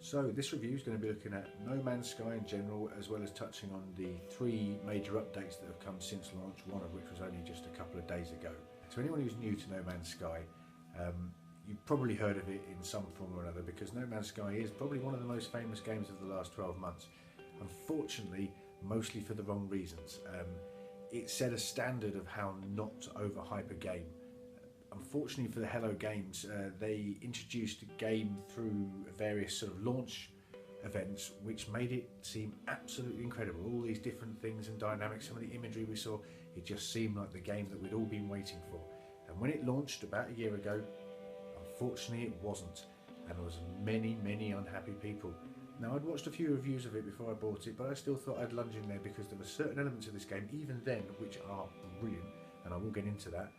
So this review is going to be looking at No Man's Sky in general, as well as touching on the 3 major updates that have come since launch, one of which was only just a couple of days ago. To anyone who's new to No Man's Sky, you've probably heard of it in some form or another, because No Man's Sky is probably one of the most famous games of the last 12 months. Unfortunately, mostly for the wrong reasons. It set a standard of how not to overhype a game. Unfortunately for the Hello Games, they introduced the game through various sort of launch events, which made it seem absolutely incredible. All these different things and dynamics, some of the imagery we saw, it just seemed like the game that we'd all been waiting for. And when it launched about a year ago, unfortunately it wasn't, and there was many unhappy people. Now, I'd watched a few reviews of it before I bought it, but I still thought I'd lunge in there because there were certain elements of this game, even then, which are brilliant, and I will get into that.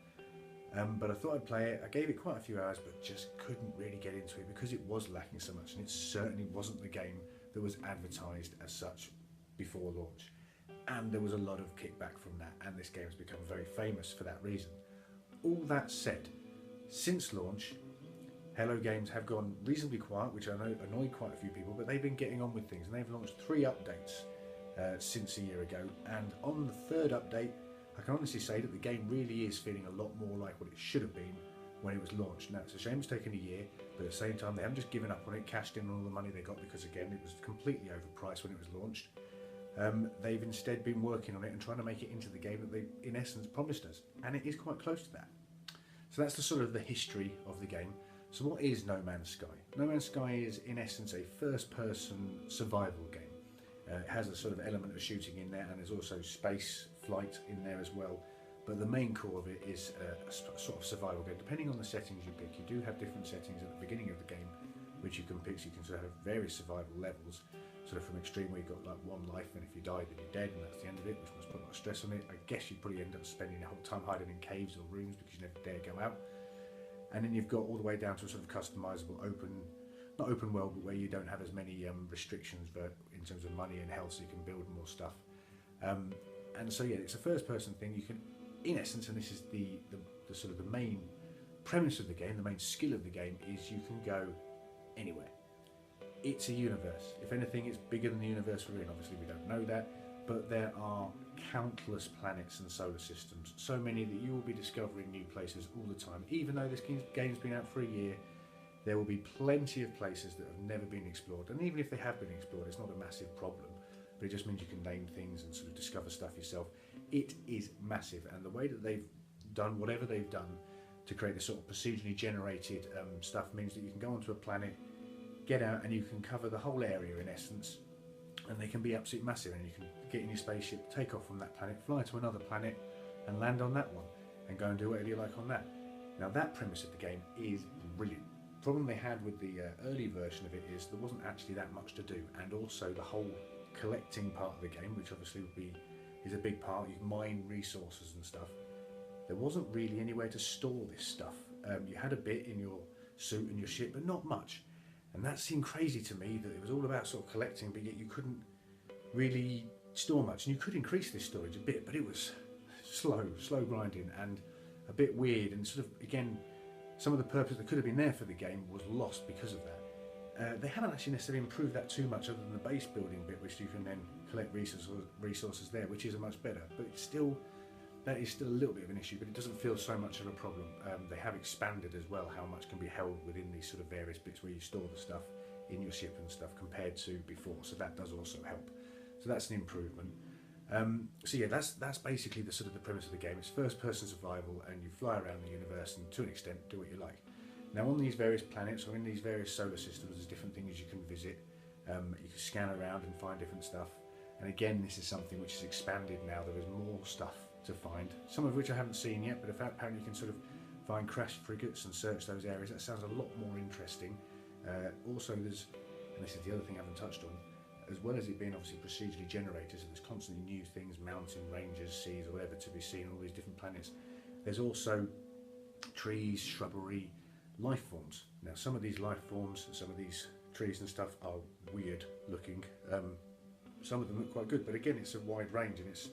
But I thought I'd play it. I gave it quite a few hours, but just couldn't really get into it because it was lacking so much, and it certainly wasn't the game that was advertised as such before launch. And there was a lot of kickback from that, and this game has become very famous for that reason. All that said, since launch, Hello Games have gone reasonably quiet, which I know annoyed quite a few people, but they've been getting on with things, and they've launched 3 updates since a year ago, and on the 3rd update, I can honestly say that the game really is feeling a lot more like what it should have been when it was launched. Now, it's a shame it's taken a year, but at the same time, they haven't just given up on it, cashed in on all the money they got, because again, it was completely overpriced when it was launched. They've instead been working on it and trying to make it into the game that they, in essence, promised us, and it is quite close to that. So that's the sort of the history of the game. So what is No Man's Sky? No Man's Sky is, in essence, a first-person survival game. It has a sort of element of shooting in there, and there's also space flight in there as well. But the main core of it is a sort of survival game. Depending on the settings you pick, you do have different settings at the beginning of the game, which you can pick. So you can sort of have various survival levels, sort of from extreme where you've got like 1 life, and if you die, then you're dead, and that's the end of it, which must put a lot of stress on it. I guess you'd probably end up spending the whole time hiding in caves or rooms because you never dare go out. And then you've got all the way down to a sort of customizable not open world, but where you don't have as many restrictions in terms of money and health, so you can build more stuff. And so yeah, it's a first-person thing. You can, in essence, and this is the sort of the main premise of the game, the main skill of the game, is you can go anywhere. It's a universe. If anything, it's bigger than the universe we're in. Obviously, we don't know that, but there are countless planets and solar systems, so many that you will be discovering new places all the time. Even though this game's been out for a year, there will be plenty of places that have never been explored, and even if they have been explored, it's not a massive problem, but it just means you can name things and sort of discover stuff yourself. It is massive, and the way that they've done whatever they've done to create this sort of procedurally generated stuff means that you can go onto a planet, get out, and you can cover the whole area in essence, and they can be absolutely massive, and you can get in your spaceship, take off from that planet, fly to another planet and land on that one, and go and do whatever you like on that. Now, that premise of the game is brilliant. The problem they had with the early version of it is there wasn't actually that much to do, and also the whole collecting part of the game, which obviously is a big part. You mine resources and stuff. There wasn't really anywhere to store this stuff. You had a bit in your suit and your ship, but not much. And that seemed crazy to me, that it was all about sort of collecting, but yet you couldn't really store much. And you could increase this storage a bit, but it was slow grinding and a bit weird, and sort of, again, some of the purpose that could have been there for the game was lost because of that. They haven't actually necessarily improved that too much, other than the base building bit, which you can then collect resources there, which is much better. But it's still, that is still a little bit of an issue, but it doesn't feel so much of a problem. They have expanded as well how much can be held within these sort of various bits where you store the stuff in your ship and stuff compared to before, so that does also help. So that's an improvement. So yeah, that's basically the sort of the premise of the game. It's first-person survival, and you fly around the universe and to an extent do what you like. Now, on these various planets or in these various solar systems, there's different things you can visit. You can scan around and find different stuff. And again, this is something which is expanded now. There is more stuff to find, some of which I haven't seen yet, but apparently you can sort of find crashed frigates and search those areas. That sounds a lot more interesting. Also, there's, and this is the other thing I haven't touched on, as well as it being obviously procedurally generated, so there's constantly new things, mountain ranges, seas, or whatever to be seen on all these different planets. There's also trees, shrubbery, life forms. Now, some of these life forms, some of these trees and stuff are weird looking. Some of them look quite good, but again, it's a wide range, and it's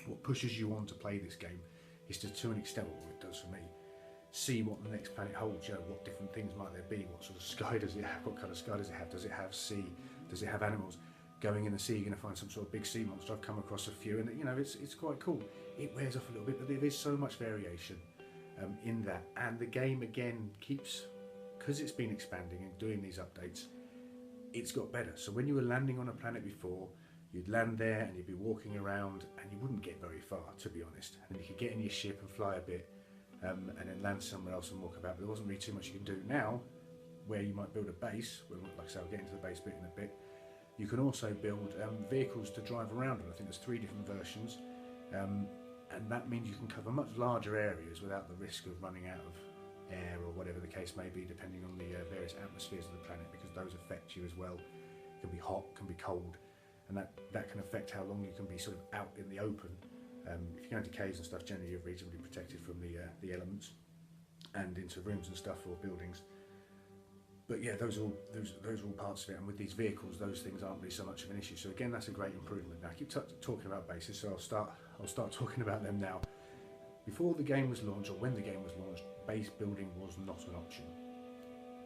what pushes you on to play this game is to an extent what it does for me. see what the next planet holds. You know, what different things might there be? What sort of sky does it have? What kind of sky does it have? Does it have sea? Does it have animals? Going in the sea, you're going to find some sort of big sea monster. I've come across a few, and you know, it's quite cool. It wears off a little bit, but there is so much variation in that, and the game again keeps, because it's been expanding and doing these updates, it's got better. So when you were landing on a planet before, you'd land there and you'd be walking around and you wouldn't get very far, to be honest. And you could get in your ship and fly a bit, and then land somewhere else and walk about. But there wasn't really too much you can do. Now, where you might build a base, like I say, I'll get into the base bit in a bit, you can also build vehicles to drive around on. I think there's 3 different versions, and that means you can cover much larger areas without the risk of running out of air or whatever the case may be, depending on the various atmospheres of the planet, because those affect you as well. It can be hot, can be cold, and that can affect how long you can be sort of out in the open. If you go into caves and stuff, generally you're reasonably protected from the elements and into rooms and stuff or buildings. But yeah, those are all parts of it, and with these vehicles, those things aren't really so much of an issue. So again, that's a great improvement. Now I keep talking about bases, so I'll start talking about them now. Before the game was launched, or when the game was launched, base building was not an option.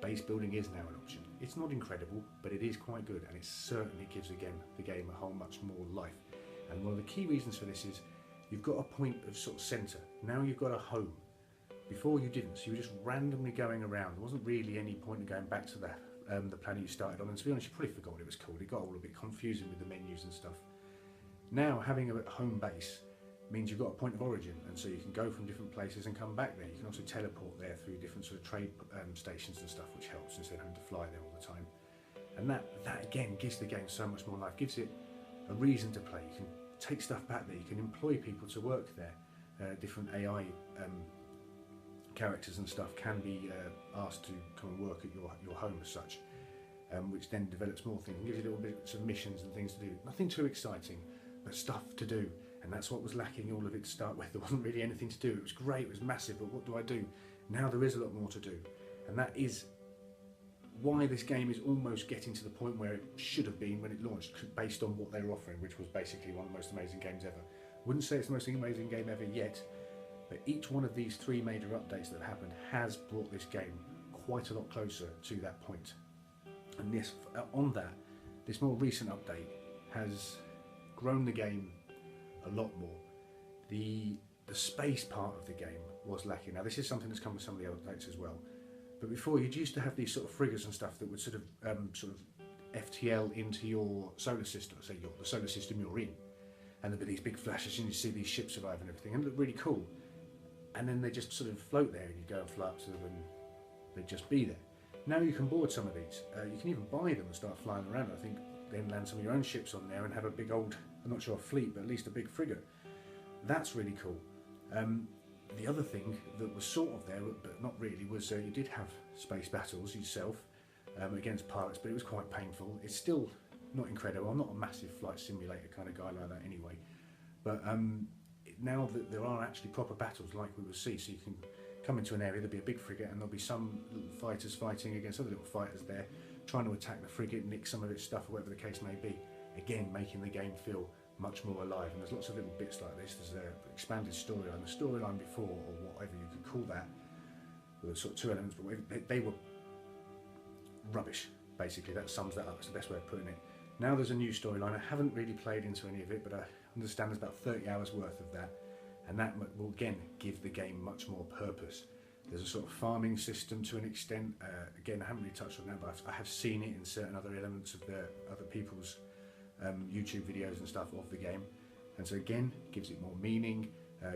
Base building is now an option. It's not incredible, but it is quite good, and it certainly gives again the game a whole much more life. And one of the key reasons for this is you've got a point of sort of centre. Now you've got a home. Before you didn't, so you were just randomly going around. There wasn't really any point in going back to the planet you started on, and to be honest, you probably forgot what it was called. It got all a bit confusing with the menus and stuff. Now having a home base means you've got a point of origin, and so you can go from different places and come back there. You can also teleport there through different sort of trade stations and stuff, which helps instead of having to fly there all the time. And that again gives the game so much more life, gives it a reason to play. You can take stuff back there, you can employ people to work there. Different AI characters and stuff can be asked to come and work at your home as such, which then develops more things and gives you little bits of missions and things to do. Nothing too exciting, but stuff to do, and that's what was lacking all of it to start with. There wasn't really anything to do. It was great, it was massive, but what do I do? Now there is a lot more to do, and that is why this game is almost getting to the point where it should have been when it launched, based on what they were offering, which was basically one of the most amazing games ever. Wouldn't say it's the most amazing game ever yet, but each one of these 3 major updates that have happened has brought this game quite a lot closer to that point. And this more recent update has grown the game a lot more. The space part of the game was lacking. Now this is something that's come with some of the updates as well. But before, you'd used to have these sort of frigates and stuff that would sort of FTL into your solar system, say the solar system you're in, and there'd be these big flashes and you see these ships arrive and everything, and it looked really cool. And then they just sort of float there, and you go and fly up to them, and they'd just be there. Now you can board some of these. You can even buy them and start flying around. I think then land some of your own ships on there and have a big old, I'm not sure a fleet, but at least a big frigate. That's really cool. The other thing that was sort of there, but not really, was you did have space battles yourself against pilots, but it was quite painful. It's still not incredible. I'm not a massive flight simulator kind of guy like that anyway. But now that there are actually proper battles like we will see, so you can come into an area, there'll be a big frigate and there'll be some little fighters fighting against other little fighters there, trying to attack the frigate, nick some of its stuff or whatever the case may be. Again, making the game feel much more alive, and there's lots of little bits like this. There's an expanded storyline. The storyline before, or whatever you could call that, there were sort of 2 elements, but they were rubbish, basically. That sums that up. It's the best way of putting it. Now there's a new storyline. I haven't really played into any of it, but I understand there's about 30 hours worth of that, and that will again give the game much more purpose. There's a sort of farming system to an extent. Again, I haven't really touched on that, but I have seen it in certain other elements of the other people's YouTube videos and stuff of the game, and so again gives it more meaning.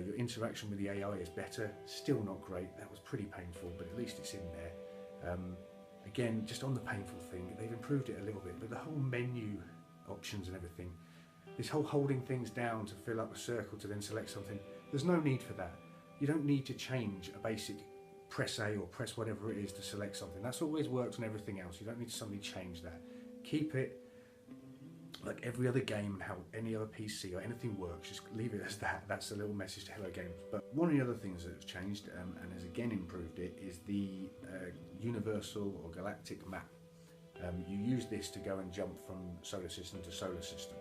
Your interaction with the AI is better. Still not great. That was pretty painful, but at least it's in there. Again, just on the painful thing, they've improved it a little bit, but the whole menu options and everything, this whole holding things down to fill up a circle to then select something, there's no need for that. You don't need to change a basic press A or press whatever it is to select something. That's always worked on everything else. You don't need to suddenly change that. Keep it like every other game, how any other PC or anything works, just leave it as that. That's a little message to Hello Games. But one of the other things that has changed and has again improved it is the universal or galactic map. You use this to go and jump from solar system to solar system.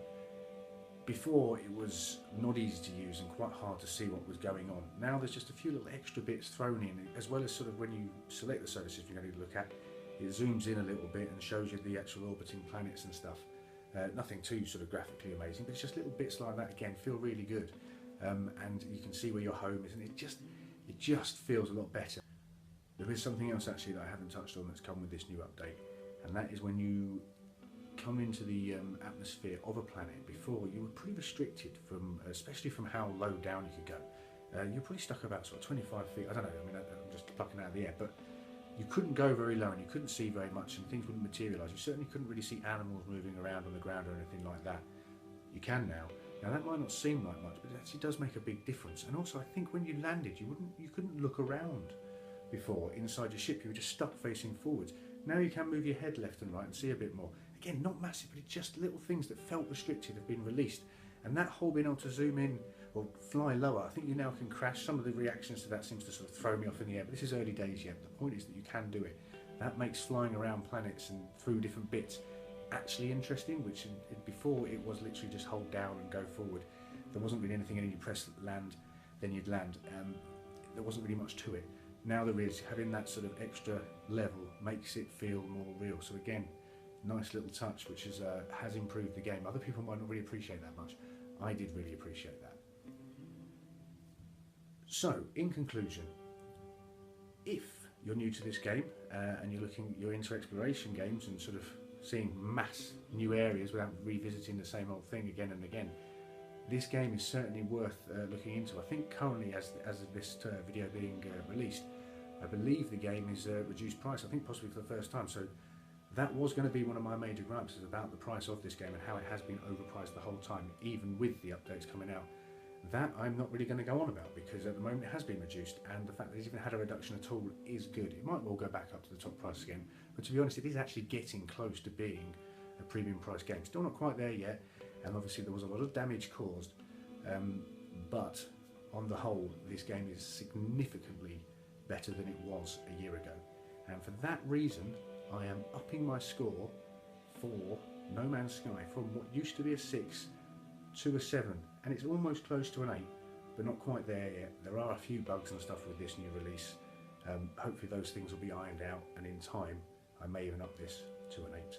before it was not easy to use and quite hard to see what was going on. Now there's just a few little extra bits thrown in, as well as sort of when you select the solar system you're going to look at, it zooms in a little bit and shows you the actual orbiting planets and stuff. Nothing too sort of graphically amazing, but it's just little bits like that, again, feel really good. And you can see where your home is, and it just feels a lot better. There is something else actually that I haven't touched on that's come with this new update, and that is when you come into the atmosphere of a planet. Before, you were pretty restricted from, especially from how low down you could go. You're pretty stuck about sort of 25 feet. I don't know, I mean, I'm just plucking out of the air, but you couldn't go very low and you couldn't see very much and things wouldn't materialise. You certainly couldn't really see animals moving around on the ground or anything like that. You can now. Now that might not seem like much, but it actually does make a big difference. And also I think when you landed, you couldn't look around before inside your ship. You were just stuck facing forwards. Now you can move your head left and right and see a bit more. Again, not massive, but it's just little things that felt restricted have been released. And that whole being able to zoom in or fly lower, I think you now can crash. Some of the reactions to that seems to sort of throw me off in the air, but this is early days yet. The point is that you can do it. That makes flying around planets and through different bits actually interesting, which before it was literally just hold down and go forward. There wasn't really anything in it. You press land, then you'd land. There wasn't really much to it. Now there is. Having that sort of extra level makes it feel more real. So again, nice little touch which has improved the game. Other people might not really appreciate that much. I did really appreciate that. So, in conclusion, if you're new to this game and you're into exploration games and sort of seeing mass new areas without revisiting the same old thing again and again, this game is certainly worth looking into. I think currently, as of this video being released, I believe the game is reduced price, I think possibly for the first time. So that was going to be one of my major gripes, is about the price of this game and how it has been overpriced the whole time, even with the updates coming out. That I'm not really going to go on about, because at the moment it has been reduced, and the fact that it's even had a reduction at all is good. It might well go back up to the top price again, but to be honest, it is actually getting close to being a premium price game. Still not quite there yet, and obviously there was a lot of damage caused, but on the whole, this game is significantly better than it was a year ago. And for that reason, I am upping my score for No Man's Sky from what used to be a 6 to a 7, and it's almost close to an 8, but not quite there yet. There are a few bugs and stuff with this new release. Hopefully those things will be ironed out, and in time I may even up this to an 8.